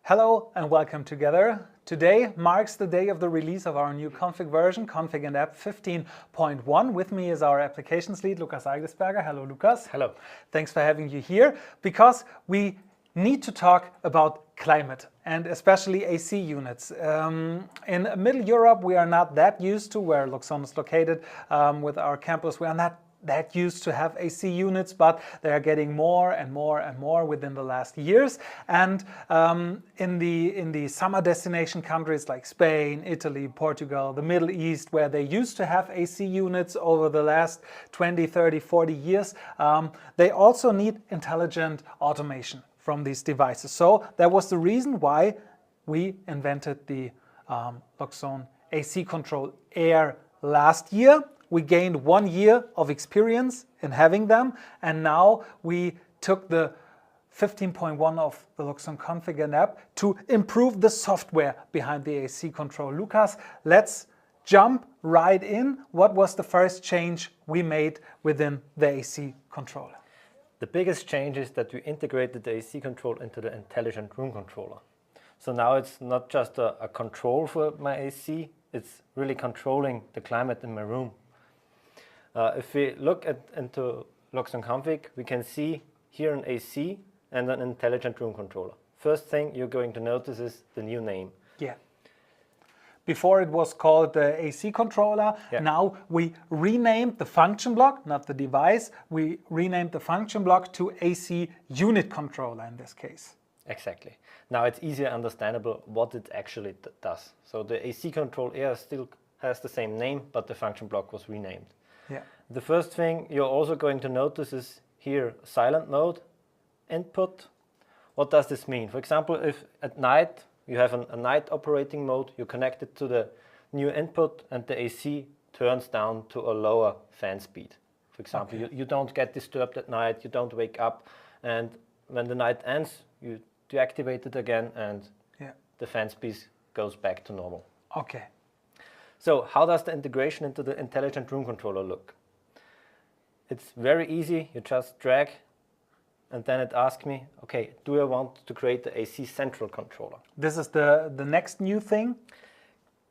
Hello and welcome together. Today marks the day of the release of our new config version, Config App 15.1. With me is our applications lead, Lukas Eigelsberger. Hello, Lukas. Hello. Thanks for having you here, because we need to talk about climate and especially AC units. In Middle Europe, we are not that used to, where Loxone is located with our campus, we are not that used to have AC units, but they are getting more and more and more within the last years. And in the summer destination countries like Spain, Italy, Portugal, the Middle East, where they used to have AC units over the last 20, 30, 40 years, they also need intelligent automation from these devices. So that was the reason why we invented the Loxone AC Control Air last year. We gained 1 year of experience in having them, and now we took the 15.1 of the Loxone Config App to improve the software behind the AC control. Lukas, let's jump right in. What was the first change we made within the AC controller? The biggest change is that we integrated the AC control into the intelligent room controller. So now it's not just a control for my AC, it's really controlling the climate in my room. If we look into Loxone Config, we can see here an AC and an intelligent room controller. First thing you're going to notice is the new name. Yeah. Before it was called the AC controller. Yeah. Now we renamed the function block, not the device. We renamed the function block to AC unit controller in this case. Exactly. Now it's easier understandable what it actually does. So the AC control Air still has the same name, but the function block was renamed. Yeah. The first thing you're also going to notice is here silent mode input. What does this mean? For example, if at night you have a night operating mode, you connect it to the new input and the AC turns down to a lower fan speed. For example, you don't get disturbed at night, you don't wake up, and when the night ends, you deactivate it again and the fan speed goes back to normal. Okay. So how does the integration into the intelligent room controller look? It's very easy. You just drag and then it asks me, okay, do I want to create the AC central controller? This is the next new thing?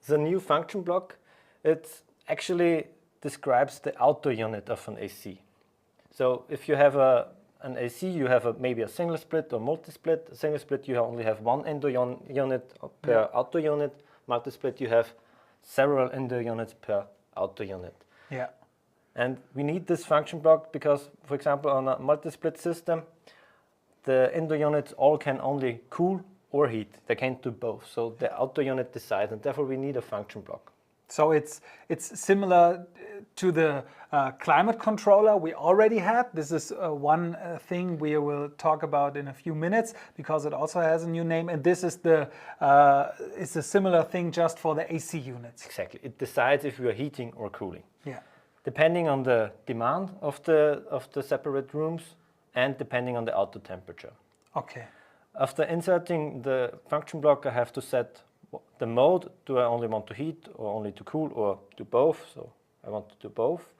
The new function block, it actually describes the outdoor unit of an AC. So if you have an AC, you have maybe a single split or multi-split. A single split, you only have one indoor unit per outdoor unit. Multi-split, you have several indoor units per outdoor unit. Yeah. And we need this function block because, for example, on a multi-split system, the indoor units all can only cool or heat. They can't do both. So the outdoor unit decides, and therefore we need a function block. So it's similar to the climate controller we already had. This is one thing we will talk about in a few minutes because it also has a new name. And this is it's a similar thing just for the AC units. Exactly. It decides if you are heating or cooling. Yeah. Depending on the demand of the separate rooms and depending on the outdoor temperature. Okay. After inserting the function block, I have to set the mode. Do I only want to heat or only to cool or do both? So I want to do both.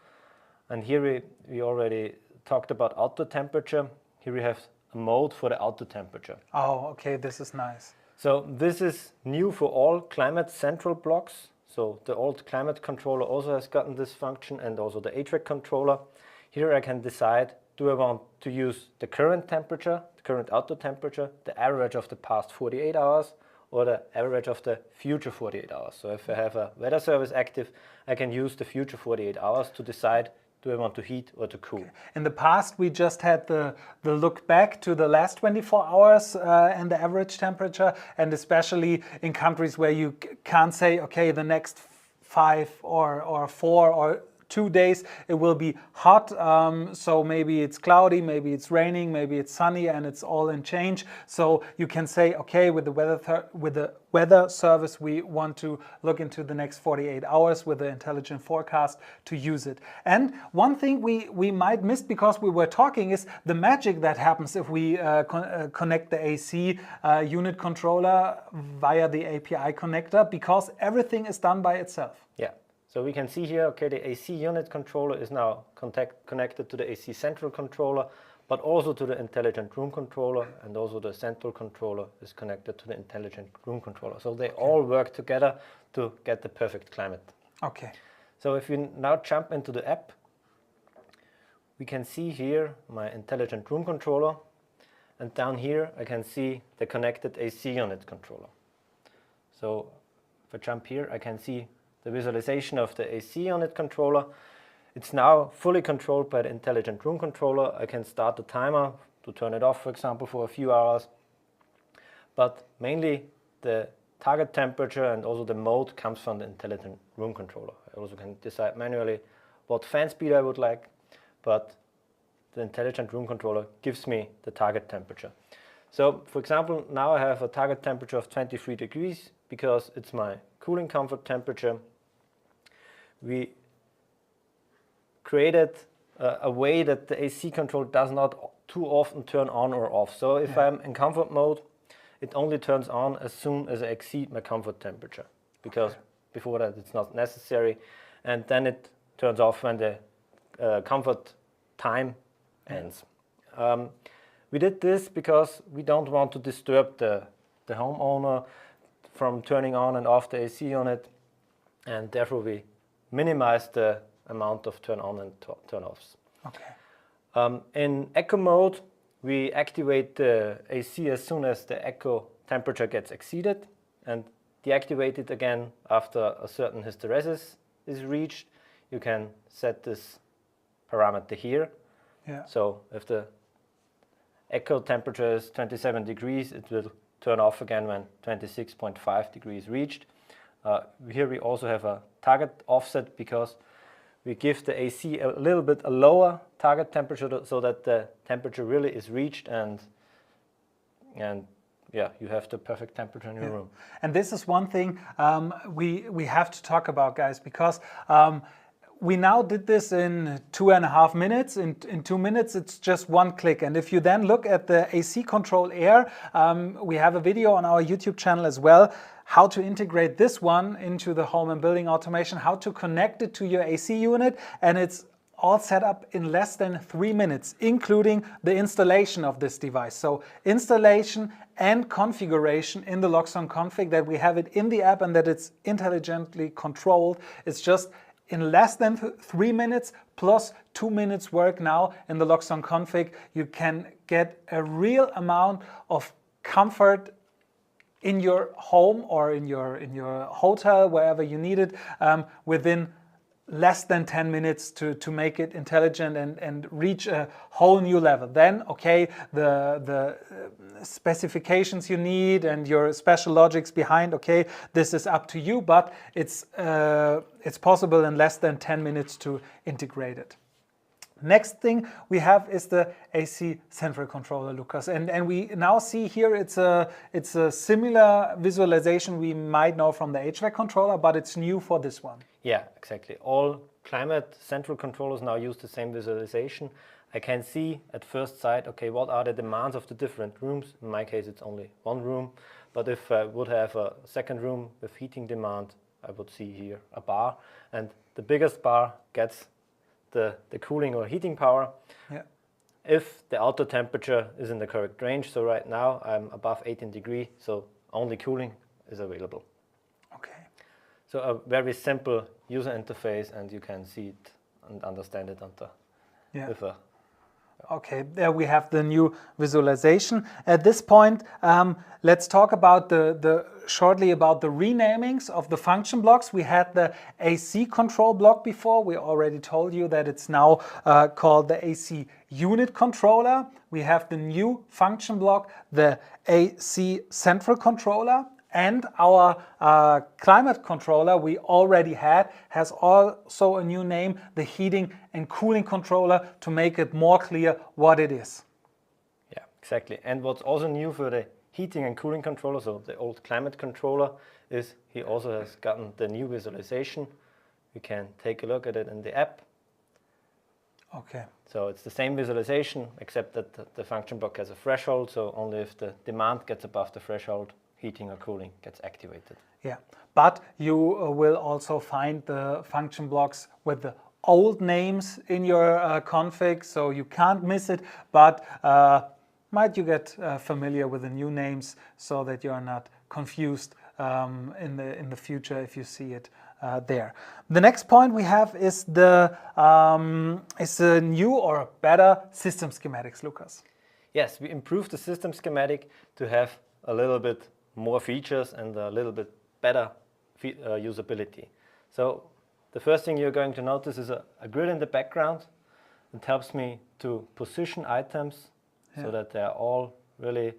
And here we already talked about outdoor temperature. Here we have a mode for the outdoor temperature. Oh, okay, this is nice. So this is new for all climate central blocks. So the old climate controller also has gotten this function, and also the HVAC controller. Here I can decide, do I want to use the current temperature, the current outdoor temperature, the average of the past 48 hours, or the average of the future 48 hours. So if I have a weather service active, I can use the future 48 hours to decide, do I want to heat or to cool? Okay. In the past, we just had the look back to the last 24 hours and the average temperature, and especially in countries where you can't say, okay, the next 5 or 4 or 2 days it will be hot, so maybe it's cloudy, maybe it's raining, maybe it's sunny, and it's all in change. So you can say, okay, with the weather service we want to look into the next 48 hours with the intelligent forecast to use it. And one thing we might miss because we were talking is the magic that happens if we connect the AC unit controller via the API connector, because everything is done by itself. Yeah. So we can see here, okay, the AC unit controller is now connected to the AC central controller but also to the intelligent room controller, and also the central controller is connected to the intelligent room controller. So they all work together to get the perfect climate. Okay. So if we now jump into the app, we can see here my intelligent room controller, and down here I can see the connected AC unit controller. So if I jump here, I can see the visualization of the AC unit controller. It's now fully controlled by the intelligent room controller. I can start the timer to turn it off, for example, for a few hours. But mainly the target temperature and also the mode comes from the intelligent room controller. I also can decide manually what fan speed I would like, but the intelligent room controller gives me the target temperature. So, for example, now I have a target temperature of 23 degrees because it's my cooling comfort temperature. We created a way that the AC control does not too often turn on or off. So if I'm in comfort mode, it only turns on as soon as I exceed my comfort temperature, because before that it's not necessary, and then it turns off when the comfort time ends. We did this because we don't want to disturb the homeowner from turning on and off the AC unit, and therefore we minimize the amount of turn on and turn offs. Okay. In eco mode, we activate the AC as soon as the eco temperature gets exceeded, and deactivate it again after a certain hysteresis is reached. You can set this parameter here. Yeah. So if the echo temperature is 27 degrees, it will turn off again when 26.5 degrees reached. Here we also have a target offset because we give the AC a little bit a lower target temperature so that the temperature really is reached, and yeah, you have the perfect temperature in your room. And this is one thing we have to talk about, guys, because we now did this in 2.5 minutes. In 2 minutes, it's just one click. And if you then look at the AC Control Air, we have a video on our YouTube channel as well, how to integrate this one into the home and building automation, how to connect it to your AC unit, and it's all set up in less than 3 minutes, including the installation of this device. So installation and configuration in the Loxone Config, that we have it in the app and that it's intelligently controlled. It's just in less than 3 minutes plus 2 minutes work now in the Loxone Config. You can get a real amount of comfort in your home or in your hotel, wherever you need it, within less than 10 minutes to make it intelligent and reach a whole new level. Then, okay, the specifications you need and your special logics behind, okay, this is up to you, but it's possible in less than 10 minutes to integrate it. Next thing we have is the AC central controller, Lucas, and we now see here it's a similar visualization we might know from the HVAC controller, but it's new for this one. Yeah, exactly. All climate central controllers now use the same visualization. I can see at first sight, okay, what are the demands of the different rooms. In my case, it's only one room, but if I would have a second room with heating demand, I would see here a bar, and the biggest bar gets the cooling or heating power. Yeah. If the outer temperature is in the correct range. So right now I'm above 18 degrees, so only cooling is available. Okay. So a very simple user interface, and you can see it and understand it with a. Okay, there we have the new visualization. At this point, let's talk about shortly about the renamings of the function blocks. We had the AC control block before. We already told you that it's now called the AC unit controller. We have the new function block, the AC central controller. And our climate controller we already had has also a new name, the heating and cooling controller, to make it more clear what it is. Yeah, exactly. And what's also new for the heating and cooling controller, so the old climate controller, is he also has gotten the new visualization. We can take a look at it in the app. Okay. So it's the same visualization, except that the function block has a threshold, so only if the demand gets above the threshold, heating or cooling gets activated. Yeah, but you will also find the function blocks with the old names in your config, so you can't miss it, but might you get familiar with the new names so that you are not confused in the future if you see it there. The next point we have is the new or better system schematics, Lucas. Yes, we improved the system schematic to have a little bit more features and a little bit better usability. So the first thing you're going to notice is a grid in the background. It helps me to position items so that they're all really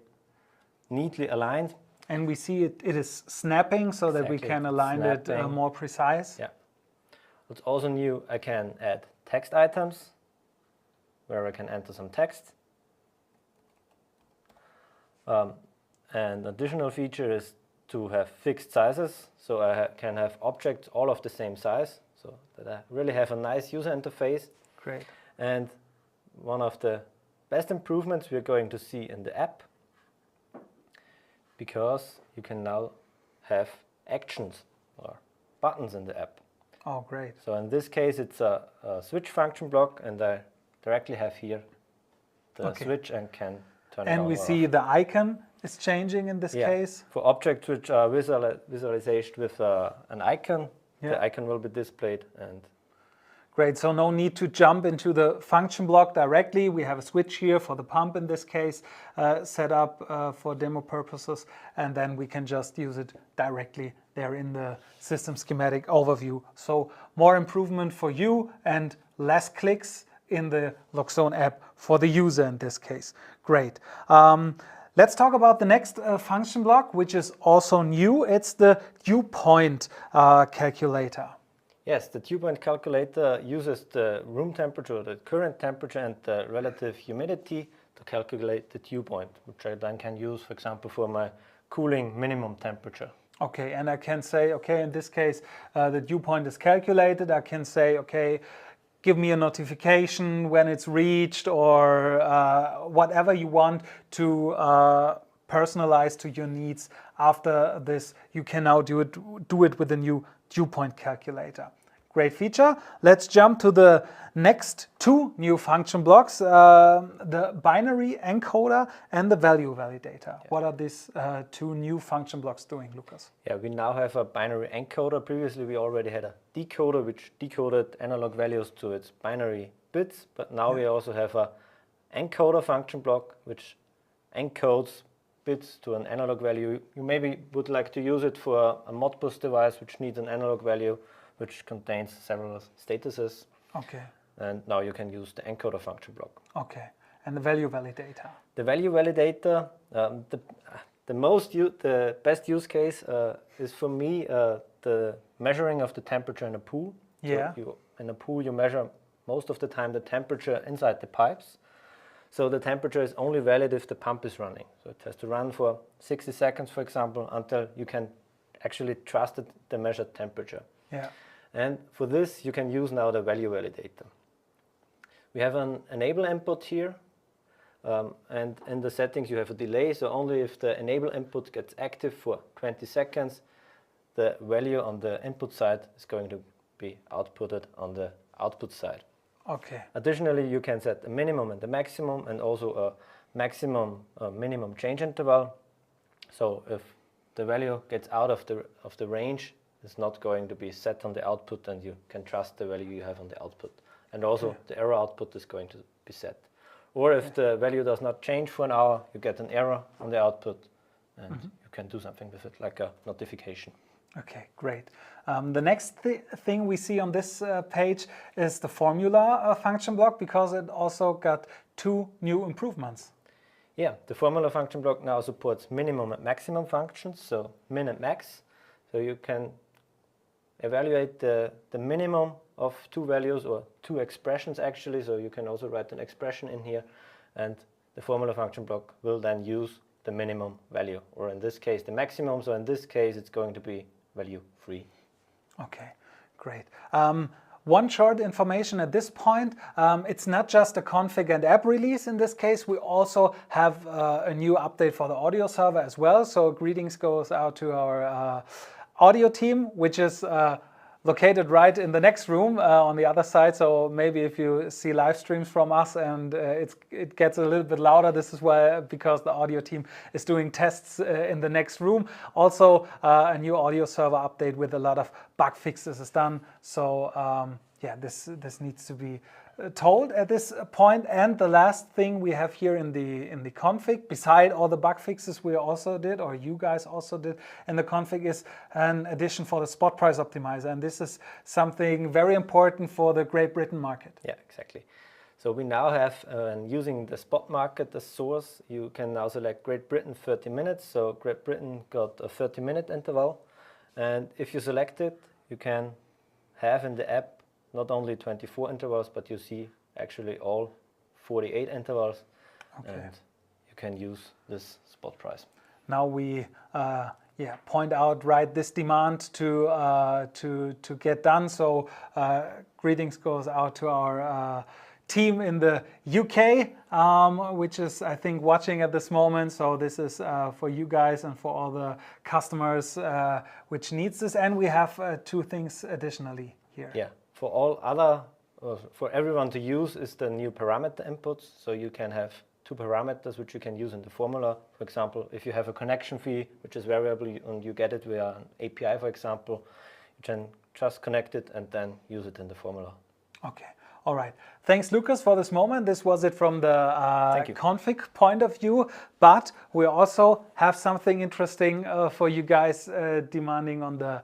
neatly aligned. And we see it is snapping so that we can align it more precise. Yeah. What's also new, I can add text items where I can enter some text. An additional feature is to have fixed sizes, so I can have objects all of the same size, so that I really have a nice user interface. Great. And one of the best improvements we're going to see in the app, because you can now have actions or buttons in the app. Oh, great. So in this case, it's a switch function block, and I directly have here the switch and can turn it on. And we see the icon is changing in this case. For objects which are visualized with an icon, the icon will be displayed. And great, so no need to jump into the function block directly. We have a switch here for the pump in this case, set up for demo purposes, and then we can just use it directly there in the system schematic overview. So more improvement for you and less clicks in the Loxone app for the user in this case. Great. Let's talk about the next function block, which is also new. It's the dew point calculator. Yes, the dew point calculator uses the room temperature, the current temperature, and the relative humidity to calculate the dew point, which I then can use, for example, for my cooling minimum temperature. Okay, and I can say, okay, in this case, the dew point is calculated. I can say, okay, give me a notification when it's reached, or whatever you want to personalize to your needs. After this, you can now do it with the new dew point calculator. Great feature. Let's jump to the next two new function blocks, the binary encoder and the value validator. Yeah. What are these two new function blocks doing, Lucas? Yeah, we now have a binary encoder. Previously, we already had a decoder which decoded analog values to its binary bits, but now we also have a encoder function block which encodes bits to an analog value. You maybe would like to use it for a Modbus device which needs an analog value which contains several statuses. Okay. And now you can use the encoder function block. Okay. And the value validator? The value validator, the best use case is for me the measuring of the temperature in a pool. Yeah. So in a pool you measure most of the time the temperature inside the pipes. So the temperature is only valid if the pump is running. So it has to run for 60 seconds, for example, until you can actually trust the measured temperature. Yeah. And for this, you can use now the value validator. We have an enable input here, and in the settings you have a delay, so only if the enable input gets active for 20 seconds, the value on the input side is going to be outputted on the output side. Okay. Additionally, you can set a minimum and a maximum, and also a maximum minimum change interval. So if the value gets out of the range, it's not going to be set on the output, and you can trust the value you have on the output. And also the error output is going to be set. Or if the value does not change for an hour, you get an error on the output, and you can do something with it, like a notification. Okay, great. The next thing we see on this page is the formula function block, because it also got two new improvements. Yeah, the formula function block now supports minimum and maximum functions, so min and max. So you can evaluate the minimum of two values, or two expressions actually, so you can also write an expression in here, and the formula function block will then use the minimum value, or in this case the maximum, so in this case it's going to be value 3. Okay, great. One short information at this point, it's not just a config and app release in this case, we also have a new update for the audio server as well, so greetings goes out to our audio team, which is located right in the next room on the other side. So maybe if you see live streams from us and it gets a little bit louder, this is why, because the audio team is doing tests in the next room. Also, a new audio server update with a lot of bug fixes is done. So yeah, this needs to be told at this point. And the last thing we have here in the config, beside all the bug fixes we also did, or you guys also did in the config, is an addition for the spot price optimizer. And this is something very important for the Great Britain market. Yeah, exactly. So we now have, using the spot market as source, you can now select Great Britain 30 minutes. So Great Britain got a 30-minute interval. And if you select it, you can have in the app not only 24 intervals, but you see actually all 48 intervals. Okay. And you can use this spot price. Now we point out this demand to get done. So greetings goes out to our team in the UK, which is, I think, watching at this moment. So this is for you guys and for all the customers which needs this. And we have two things additionally here. Yeah. For all other, for everyone to use is the new parameter inputs. So you can have two parameters which you can use in the formula. For example, if you have a connection fee, which is variable, and you get it via an API, for example, you can just connect it and then use it in the formula. Okay. All right. Thanks, Lucas, for this moment. This was it from the config point of view, but we also have something interesting for you guys demanding on the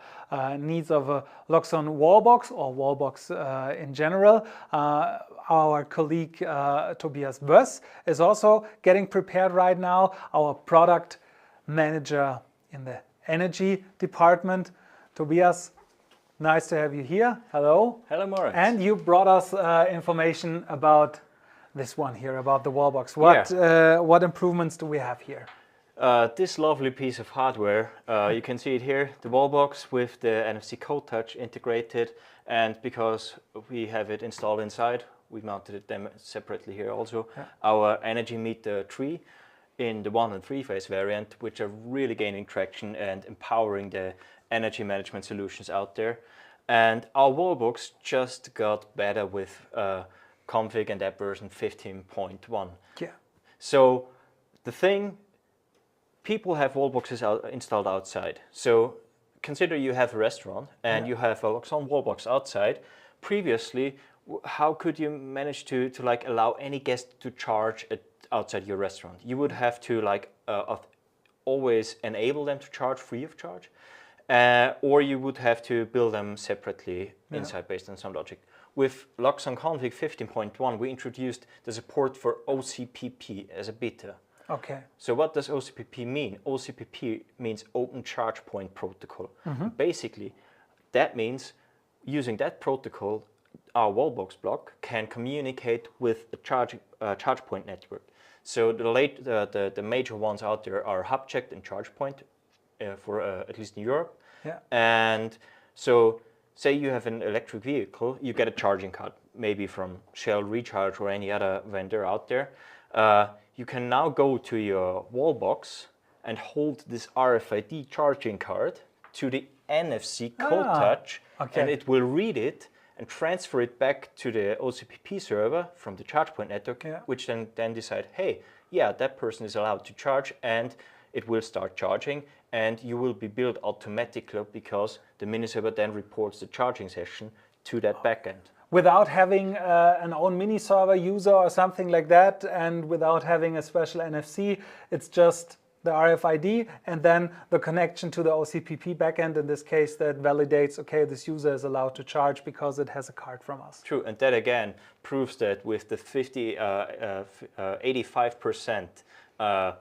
needs of a Loxone wallbox or wallbox in general. Our colleague Tobias Böss is also getting prepared right now, our product manager in the energy department. Tobias, nice to have you here. Hello. Hello, Moritz. And you brought us information about this one here, about the wallbox. What improvements do we have here? This lovely piece of hardware, you can see it here, the wallbox with the NFC code touch integrated, and because we have it installed inside, we mounted them separately here also. Yeah. Our energy meter 3 in the 1 and 3 phase variant, which are really gaining traction and empowering the energy management solutions out there. And our wallbox just got better with config and app version 15.1. Yeah. So the thing, people have wallboxes installed outside. So consider you have a restaurant and you have a Loxone wallbox outside. Previously, how could you manage to like allow any guest to charge outside your restaurant? You would have to like always enable them to charge free of charge. Or you would have to build them separately inside based on some logic. With Loxone Config 15.1, we introduced the support for OCPP as a beta. Okay. So what does OCPP mean? OCPP means Open Charge Point Protocol. Basically, that means using that protocol, our wallbox block can communicate with the charge point network. So the major ones out there are HubChecked and ChargePoint. For at least in Europe. Yeah. And so say you have an electric vehicle, you get a charging card, maybe from Shell Recharge or any other vendor out there. You can now go to your wallbox and hold this RFID charging card to the NFC code touch, and it will read it and transfer it back to the OCPP server from the ChargePoint network, which then decide, hey, yeah, that person is allowed to charge, and it will start charging, and you will be billed automatically because the mini-server then reports the charging session to that backend. Without having an own mini-server user or something like that, and without having a special NFC, it's just the RFID and then the connection to the OCPP backend, in this case, that validates, okay, this user is allowed to charge because it has a card from us. True, and that again proves that with the 85%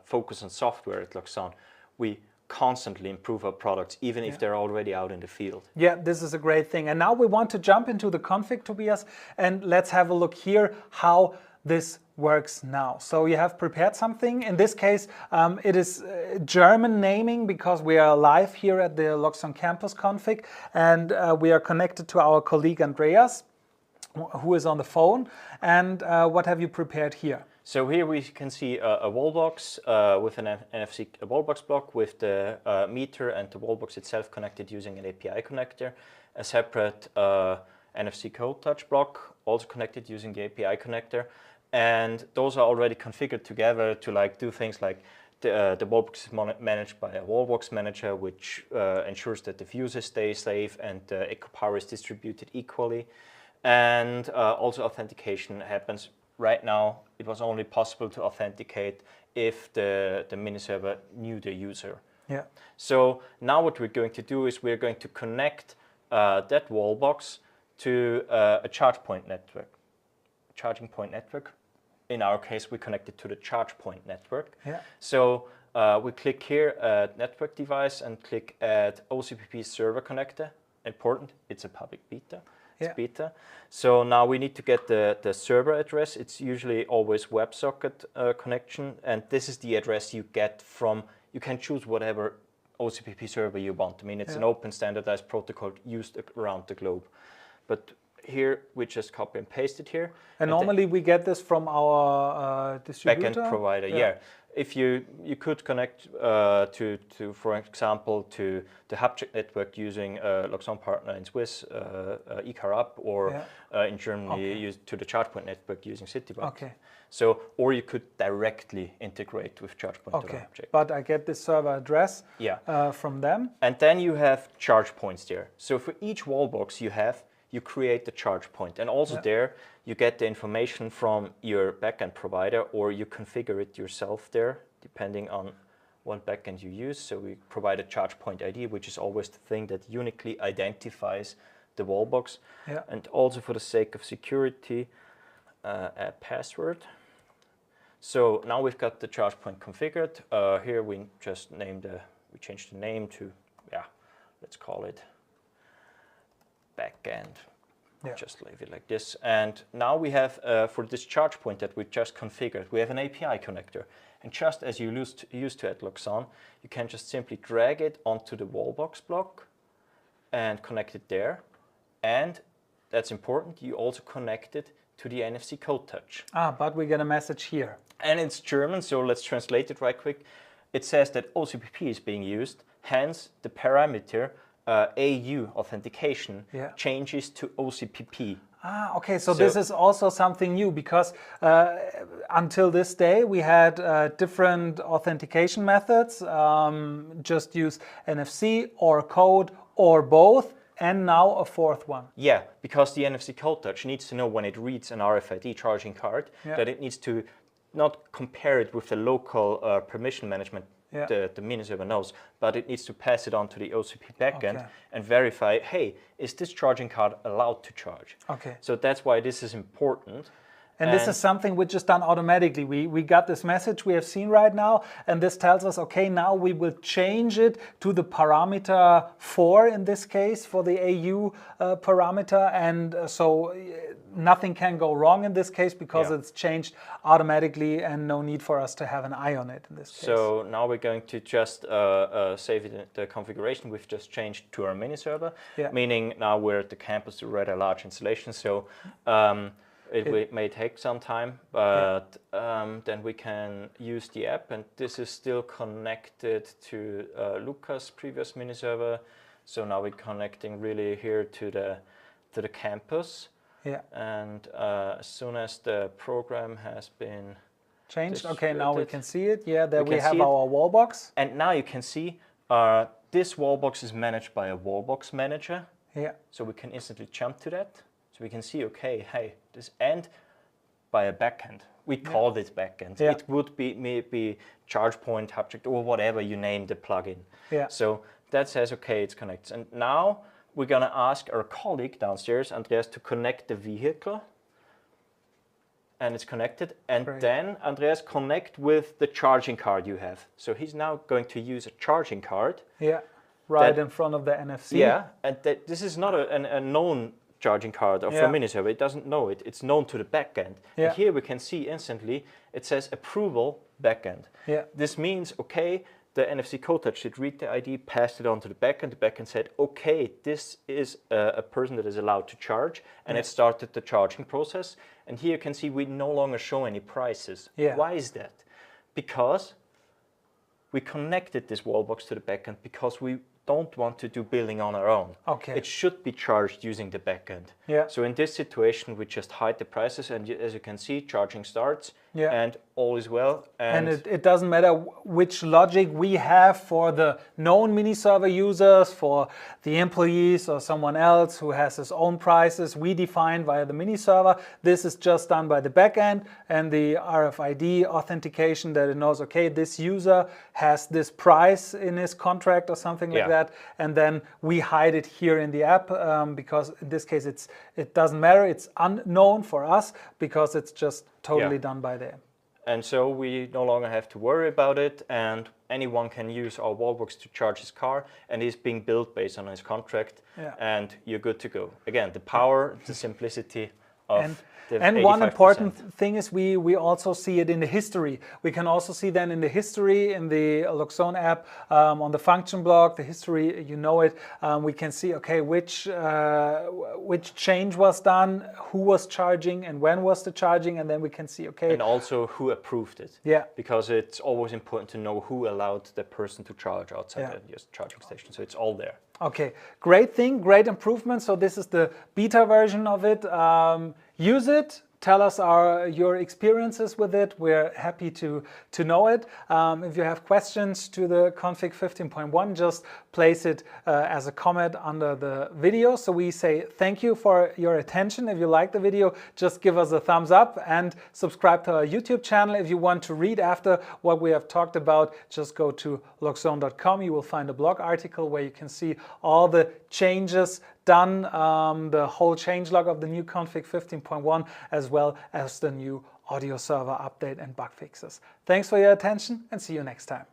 focus on software at Loxone, we constantly improve our products, even if they're already out in the field. Yeah, this is a great thing. And now we want to jump into the config, Tobias, and let's have a look here how this works now. So you have prepared something. In this case, it is German naming because we are live here at the Loxone Campus config, and we are connected to our colleague Andreas, who is on the phone. And what have you prepared here? So here we can see a wallbox with an NFC wallbox block with the meter and the wallbox itself connected using an API connector, a separate NFC code touch block also connected using the API connector, and those are already configured together to like do things like the wallbox is managed by a wallbox manager, which ensures that the fuses stay safe and the echo power is distributed equally, and also authentication happens. Right now, it was only possible to authenticate if the mini server knew the user. Yeah. So now what we're going to do is we're going to connect that wallbox to a charge point network, charging point network. In our case, we connect it to the charge point network. Yeah. So we click here at network device and click at OCPP server connector. Important, it's a public beta. It's beta. So now we need to get the server address. It's usually always WebSocket connection, and this is the address you get from, you can choose whatever OCPP server you want. I mean, it's an open standardized protocol used around the globe. But here we just copy and paste it here. And normally we get this from our distributor? Backend provider, yeah. If you could connect to, for example, to the Hubcheck network using Loxone partner in Swiss, eCarUp, or in Germany use to the ChargePoint network using CityBlock. Okay. So, or you could directly integrate with ChargePoint or Hubcheck. But I get this server address from them. And then you have charge points there. So for each wallbox you create the charge point, and also there you get the information from your backend provider, or you configure it yourself there, depending on what backend you use. So we provide a charge point ID, which is always the thing that uniquely identifies the wallbox. And also for the sake of security, a password. So now we've got the charge point configured. Here we just we changed the name to, let's call it backend. Just leave it like this. And now we have, for this charge point that we just configured, we have an API connector. And just as you used to at Loxone, you can just simply drag it onto the wallbox block and connect it there. And that's important, you also connect it to the NFC code touch. But we get a message here. And it's German, so let's translate it right quick. It says that OCPP is being used, hence the parameter AU authentication changes to OCPP. Okay, so this is also something new, because until this day we had different authentication methods, just use NFC or code or both, and now a fourth one. Yeah, because the NFC code touch needs to know when it reads an RFID charging card, that it needs to not compare it with the local permission management the mini server knows, but it needs to pass it on to the OCP backend and verify, hey, is this charging card allowed to charge? So that's why this is important. And this is something which is done automatically. We got this message we have seen right now, and this tells us, okay, now we will change it to the parameter 4 in this case, for the AU parameter, and so nothing can go wrong in this case, because it's changed automatically and no need for us to have an eye on it in this case. So now we're going to just save it in the configuration we've just changed to our mini server, meaning now we're at the campus to run a large installation. So it may take some time, but then we can use the app, and this is still connected to Luca's previous mini server. So now we're connecting really here to the campus. And as soon as the program has been changed, now we can see it. There we have our wallbox. And now you can see this wallbox is managed by a wallbox manager. So we can instantly jump to that. So we can see, okay, hey, this end by a backend. We called it backend. It would be maybe ChargePoint, Hubcheck, or whatever you name the plugin. So that says, okay, it's connected. And now we're going to ask our colleague downstairs, Andreas, to connect the vehicle. And it's connected. And then, Andreas, connect with the charging card you have. So he's now going to use a charging card. Right in front of the NFC. And this is not a known charging card of a mini server. It doesn't know it. It's known to the backend. And here we can see instantly it says approval backend. This means, okay, the NFC code touch did read the ID, passed it on to the backend. The backend said, okay, this is a person that is allowed to charge, and it started the charging process. And here you can see we no longer show any prices. Yeah. Why is that? Because we connected this wallbox to the backend because we don't want to do billing on our own. Okay. It should be charged using the backend. Yeah. So in this situation, we just hide the prices, and as you can see, charging starts, and all is well. And it doesn't matter which logic we have for the known mini server users, for the employees or someone else who has his own prices we define via the mini server. This is just done by the backend and the RFID authentication that it knows, okay, this user has this price in his contract or something like that. And then we hide it here in the app because in this case it doesn't matter. It's unknown for us because it's just totally done by them. And so we no longer have to worry about it, and anyone can use our wallbox to charge his car, and he's being billed based on his contract, and you're good to go. Again, the power, the simplicity of and one important thing is we also see it in the history. We can also see then in the history in the Loxone app on the function block, the history, you know it. We can see, okay, which change was done, who was charging, and when was the charging, and then we can see, okay. And also who approved it. Yeah. Because it's always important to know who allowed the person to charge outside the charging station. So it's all there. Okay, great thing, great improvement. So this is the beta version of it. Use it. Tell us your experiences with it. We're happy to know it. If you have questions to the config 15.1, just place it as a comment under the video. So we say thank you for your attention. If you like the video, just give us a thumbs up and subscribe to our YouTube channel. If you want to read after what we have talked about, just go to loxone.com. You will find a blog article where you can see all the changes done, the whole changelog of the new config 15.1, as well as the new audio server update and bug fixes. Thanks for your attention and see you next time.